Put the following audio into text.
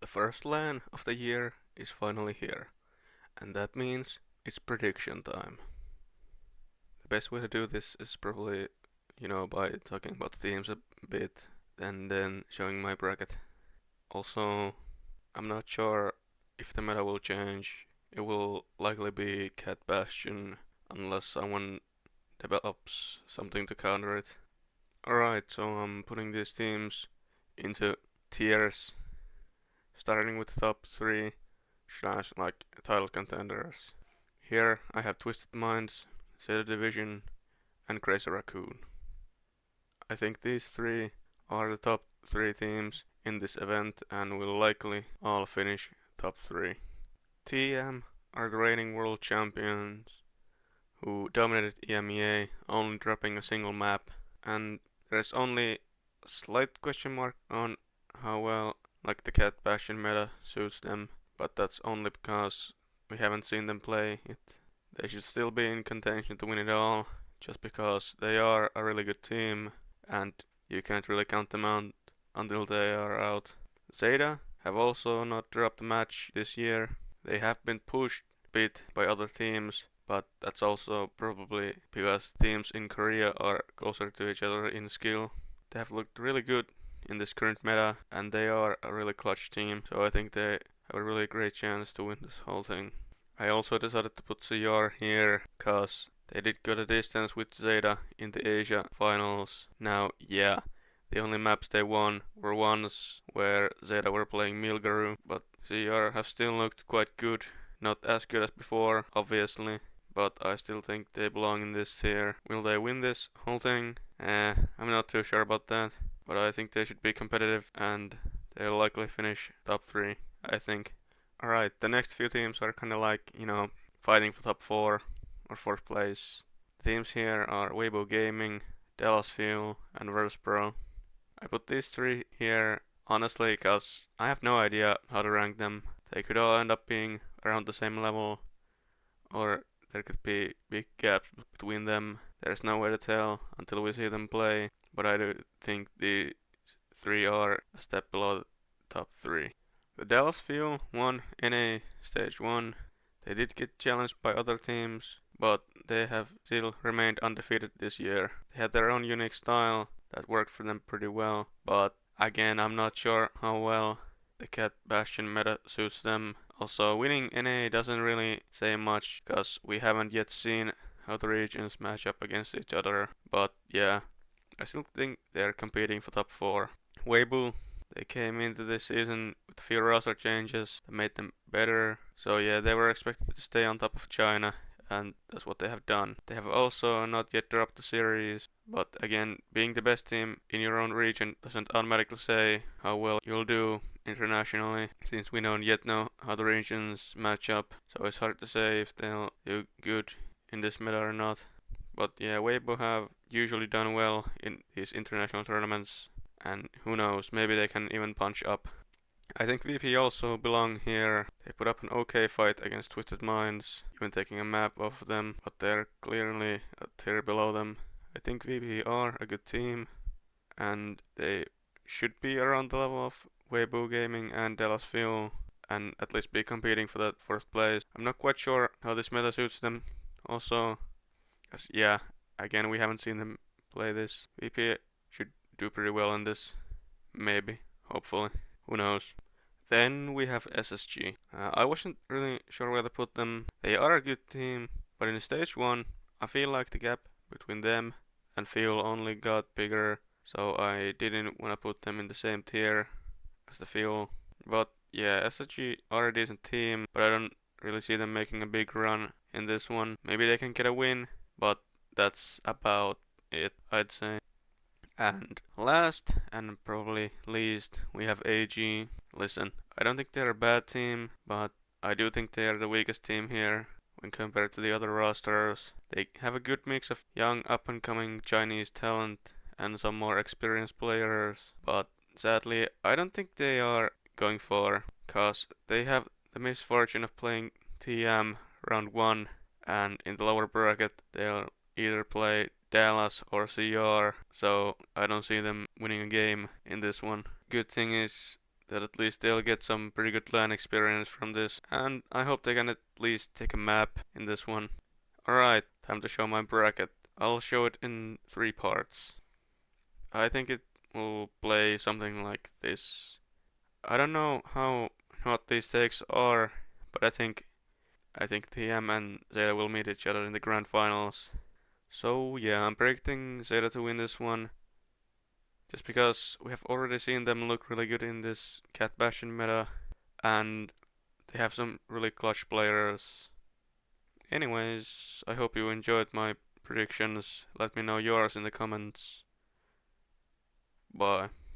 The first LAN of the year is finally here, and that means it's prediction time. The best way to do this is probably, by talking about the teams a bit and then showing my bracket. Also, I'm not sure if the meta will change. It will likely be Cat Bastion unless someone develops something to counter it. Alright, so I'm putting these teams into tiers, starting with the top 3 slash like title contenders. Here I have Twisted Minds, Zeta Division, and Crazy Raccoon. I think these three are the top 3 teams in this event and will likely all finish top 3. TM are the reigning world champions who dominated EMEA, only dropping a single map, and there's only a slight question mark on how well like the Cat Bastion meta suits them, but that's only because we haven't seen them play it. They should still be in contention to win it all, just because they are a really good team, and you can't really count them out until they are out. Zeta have also not dropped a match this year. They have been pushed a bit by other teams, but that's also probably because teams in Korea are closer to each other in skill. They have looked really good in this current meta, and they are a really clutch team, so I think they have a really great chance to win this whole thing. I also decided to put CR here, cause they did go the distance with Zeta in the Asia finals. Now, yeah, the only maps they won were ones where Zeta were playing Milgaru, but CR have still looked quite good. Not as good as before, obviously, but I still think they belong in this tier. Will they win this whole thing? I'm not too sure about that, but I think they should be competitive and they'll likely finish top 3, I think. Alright, the next few teams are kinda like, fighting for top 4 or 4th place. The teams here are Weibo Gaming, Dallas Fuel, and Verspro. I put these 3 here honestly cause I have no idea how to rank them. They could all end up being around the same level, or there could be big gaps between them. There's no way to tell until we see them play, but I do think the 3 are a step below the top 3. The Dallas Fuel won NA Stage 1. They did get challenged by other teams, but they have still remained undefeated this year. They had their own unique style that worked for them pretty well, but again, I'm not sure how well the Cat Bastion meta suits them. Also, winning NA doesn't really say much, cause we haven't yet seen how the regions match up against each other, but yeah, I still think they're competing for top 4. Weibo, they came into this season with a few roster changes that made them better, so yeah, they were expected to stay on top of China, and that's what they have done. They have also not yet dropped the series, but again, being the best team in your own region doesn't automatically say how well you'll do internationally, since we don't yet know how the regions match up, so it's hard to say if they'll do good in this meta or not. But yeah, Weibo have usually done well in these international tournaments, and who knows, maybe they can even punch up. I think VP also belong here. They put up an okay fight against Twisted Minds, even taking a map off them, but they're clearly a tier below them. I think VP are a good team, and they should be around the level of Weibo Gaming and Dallas Fuel, and at least be competing for that 4th place. I'm not quite sure how this meta suits them also, cause yeah, again we haven't seen them play this. VP should do pretty well in this, maybe, hopefully, who knows. Then we have SSG. I wasn't really sure where to put them. They are a good team, but in stage 1, I feel like the gap between them and Fuel only got bigger, so I didn't want to put them in the same tier as the Fuel. But yeah, SSG are a decent team, but I don't really see them making a big run in this one. Maybe they can get a win, but that's about it, I'd say. And last and probably least, we have AG. Listen, I don't think they're a bad team, but I do think they are the weakest team here when compared to the other rosters. They have a good mix of young up and coming Chinese talent and some more experienced players, but sadly I don't think they are going far, cause they have the misfortune of playing TM round 1, and in the lower bracket they'll either play Dallas or CR, so I don't see them winning a game in this one. Good thing is that at least they'll get some pretty good LAN experience from this, and I hope they can at least take a map in this one. Alright, time to show my bracket. I'll show it in 3 parts. I think it will play something like this. I don't know how hot these takes are, but I think TM and Zeta will meet each other in the grand finals. So yeah, I'm predicting Zeta to win this one. Just because we have already seen them look really good in this Cat Bastion meta, and they have some really clutch players. Anyways, I hope you enjoyed my predictions. Let me know yours in the comments. Bye.